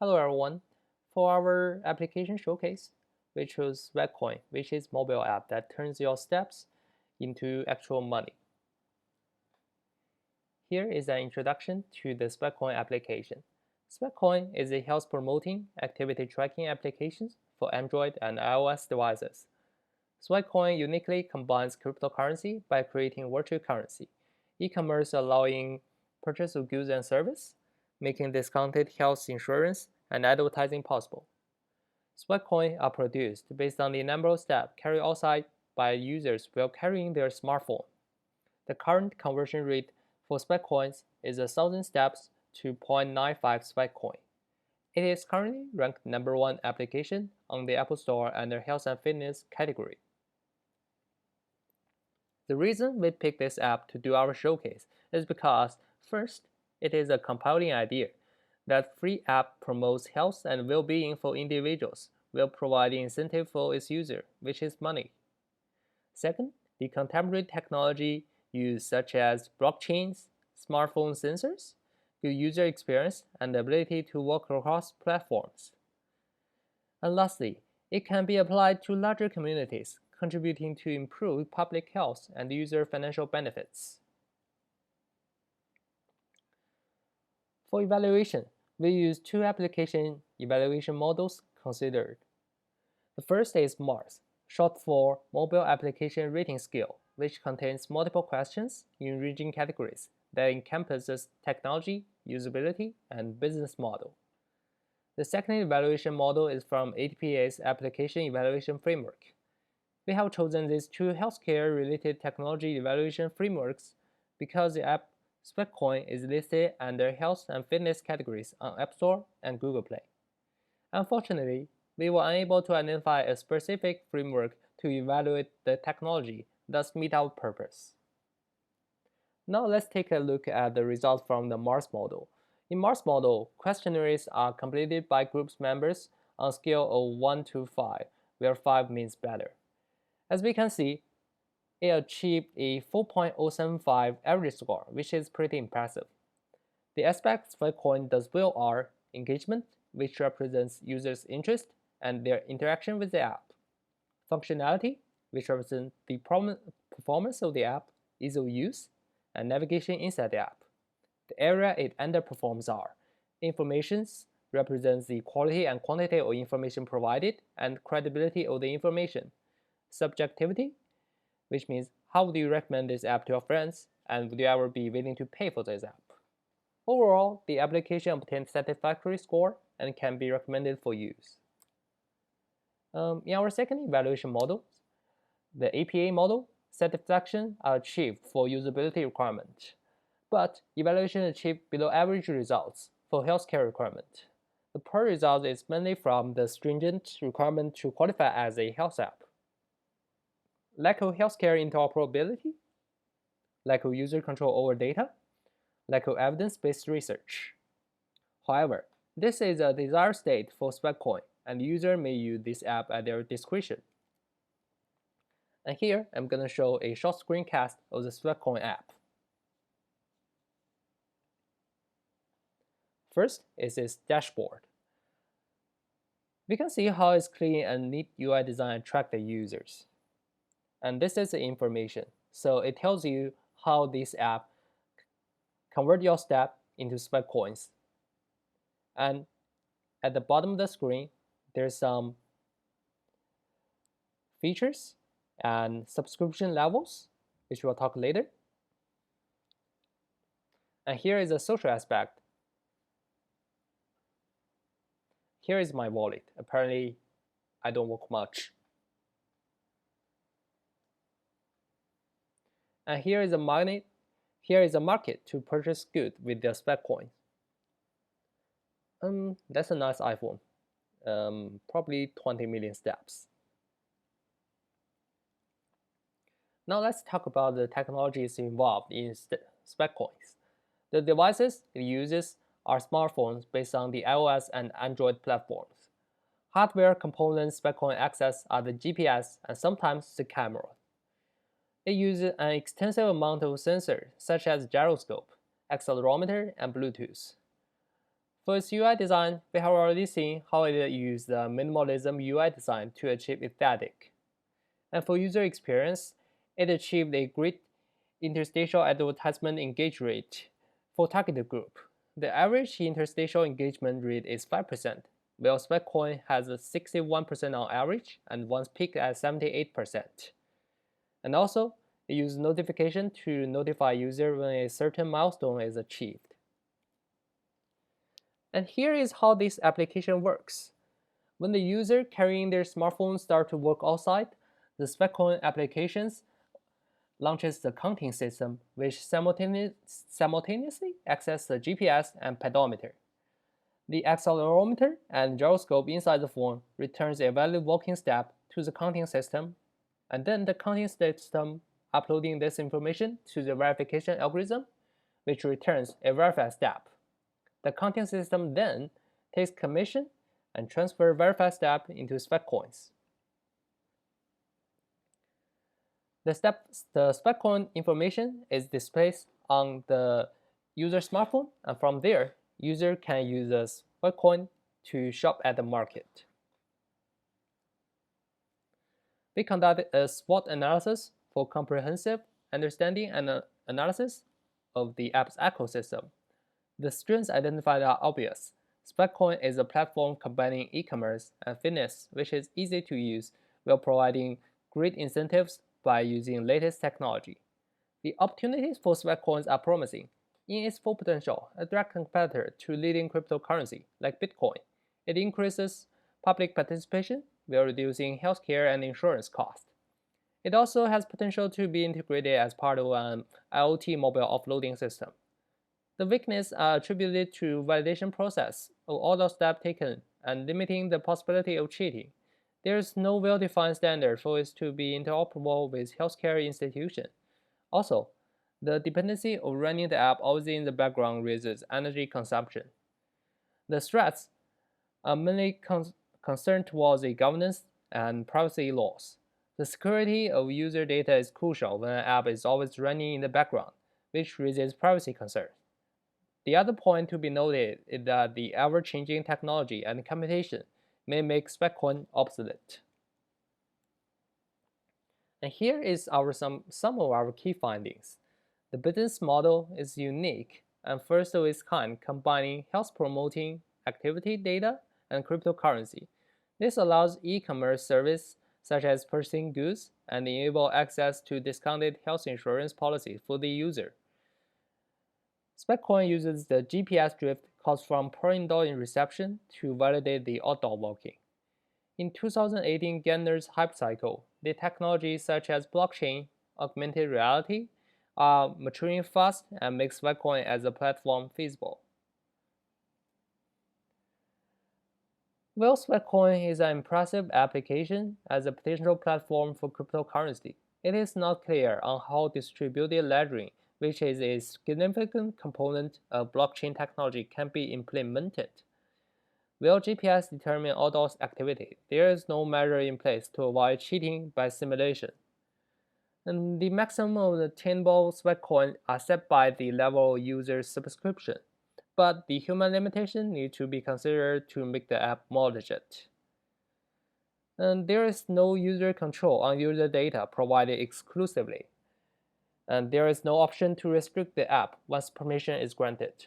Hello everyone. For our application showcase, we chose Sweatcoin, which is mobile app that turns your steps into actual money. Here is an introduction to the Sweatcoin application. Sweatcoin is a health promoting activity tracking application for Android and iOS devices. Sweatcoin uniquely combines cryptocurrency by creating virtual currency, e-commerce allowing purchase of goods and service, making discounted health insurance and advertising possible. Sweatcoin are produced based on the number of steps carried outside by users while carrying their smartphone. The current conversion rate for Sweatcoins is 1,000 steps to 0.95 Sweatcoin. It is currently ranked number 1 application on the Apple Store under health and fitness category. The reason we picked this app to do our showcase is because, first, it is a compelling idea that free app promotes health and well-being for individuals while providing incentive for its user, which is money. Second, the contemporary technology used such as blockchains, smartphone sensors, good user experience, and the ability to work across platforms. And lastly, it can be applied to larger communities, contributing to improved public health and user financial benefits. For evaluation, we use two application evaluation models considered. The first is MARS, short for Mobile Application Rating Scale, which contains multiple questions in ranging categories that encompasses technology, usability, and business model. The second evaluation model is from ATPA's Application Evaluation Framework. We have chosen these two healthcare-related technology evaluation frameworks because the app Sweatcoin is listed under health and fitness categories on App Store and Google Play. Unfortunately, we were unable to identify a specific framework to evaluate the technology, thus meet our purpose. Now let's take a look at the results from the Mars model. In Mars model, questionnaires are completed by groups members on a scale of 1 to 5, where 5 means better. As we can see, it achieved a 4.075 average score, which is pretty impressive. The aspects Sweatcoin does well are engagement, which represents users' interest and their interaction with the app, functionality, which represents the performance of the app, ease of use, and navigation inside the app. The area it underperforms are informations, represents the quality and quantity of information provided and credibility of the information, subjectivity, which means how do you recommend this app to your friends and would you ever be willing to pay for this app. Overall, the application obtained satisfactory score and can be recommended for use. In our second evaluation model, the APA model, satisfaction are achieved for usability requirement, but evaluation achieved below average results for healthcare requirement. The poor result is mainly from the stringent requirement to qualify as a health app, lack of healthcare interoperability, lack of user control over data, lack of evidence-based research. However, this is a desired state for Sweatcoin, and the user may use this app at their discretion. And here, I'm going to show a short screencast of the Sweatcoin app. First is its dashboard. We can see how it's clean and neat UI design attract the users. And this is the information. So it tells you how this app convert your step into Sweatcoins. And at the bottom of the screen, there's some features and subscription levels, which we'll talk later. And here is a social aspect. Here is my wallet. Apparently, I don't work much. And here is a magnet. Here is a market to purchase goods with the Sweatcoin. That's a nice iPhone. Probably 20 million steps. Now let's talk about the technologies involved in Sweatcoins. The devices it uses are smartphones based on the iOS and Android platforms. Hardware components Sweatcoin access are the GPS and sometimes the camera. It uses an extensive amount of sensors such as gyroscope, accelerometer, and Bluetooth. For its UI design, we have already seen how it used the minimalism UI design to achieve aesthetic. And for user experience, it achieved a great interstitial advertisement engagement rate for targeted group. The average interstitial engagement rate is 5%, while SpecCoin has a 61% on average and once peaked at 78%. And also, it uses notification to notify user when a certain milestone is achieved. And here is how this application works. When the user carrying their smartphone start to work outside, the SpecCoin applications launches the counting system, which simultaneously accesses the GPS and pedometer. The accelerometer and gyroscope inside the phone returns a valid walking step to the counting system, and then the counting system uploading this information to the verification algorithm, which returns a verified step. The counting system then takes commission and transfers verified step into SpecCoins. The SpecCoin information is displayed on the user smartphone, and from there, user can use the SpecCoin to shop at the market. We conducted a SWOT analysis for comprehensive understanding and analysis of the app's ecosystem. The strengths identified are obvious. SpecCoin is a platform combining e-commerce and fitness, which is easy to use while providing great incentives by using latest technology. The opportunities for SpecCoins are promising. In its full potential, a direct competitor to leading cryptocurrency like Bitcoin, it increases public participation while reducing healthcare and insurance costs. It also has potential to be integrated as part of an IoT mobile offloading system. The weaknesses are attributed to validation process of all the steps taken and limiting the possibility of cheating. There is no well-defined standard for it to be interoperable with healthcare institutions. Also, the dependency of running the app always in the background raises energy consumption. The threats are mainly concerned towards the governance and privacy laws. The security of user data is crucial when an app is always running in the background, which raises privacy concerns. The other point to be noted is that the ever-changing technology and computation may make SpecCoin obsolete. And here is some of our key findings. The business model is unique and first of its kind, combining health-promoting activity data and cryptocurrency. This allows e-commerce service such as purchasing goods and enable access to discounted health insurance policies for the user. SpecCoin uses the GPS drift caused from poor indoor reception to validate the outdoor walking. In 2018 Gartner's Hype Cycle, the technologies such as blockchain, augmented reality are maturing fast and make SpecCoin as a platform feasible. While SpecCoin is an impressive application as a potential platform for cryptocurrency, it is not clear on how distributed ledgering, which is a significant component of blockchain technology, can be implemented. While GPS determines outdoor activity, there is no measure in place to avoid cheating by simulation. And the maximum of the attainable SpecCoin are set by the level of user subscription, but the human limitation need to be considered to make the app more legit. And there is no user control on user data provided exclusively, and there is no option to restrict the app once permission is granted.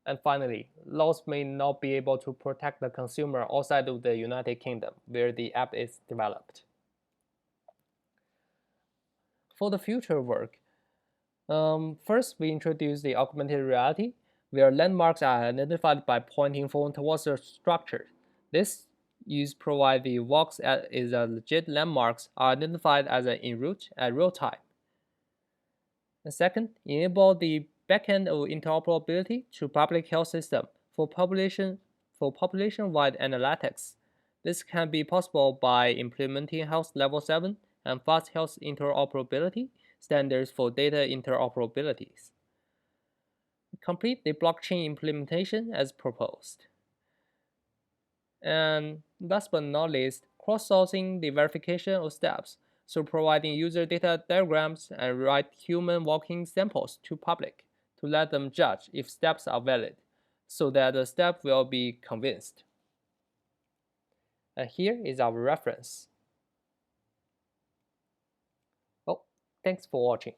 And finally, laws may not be able to protect the consumer outside of the United Kingdom, where the app is developed. For the future work, first we introduce the augmented reality, where landmarks are identified by pointing phone towards the structure. This use provide the walks as a legit landmarks are identified as an en route at real time. And second, enable the backend of interoperability to public health system for population-wide analytics. This can be possible by implementing Health Level 7 and fast health interoperability standards for data interoperabilities. Complete the blockchain implementation as proposed. And last but not least, cross-sourcing the verification of steps, so providing user data diagrams and write human walking samples to public to let them judge if steps are valid. so that the step will be convinced. And here is our reference. Oh, thanks for watching.